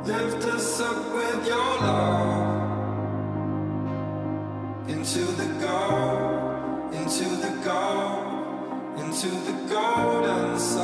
Lift us up with your love into the gold, into the gold, into the golden sun.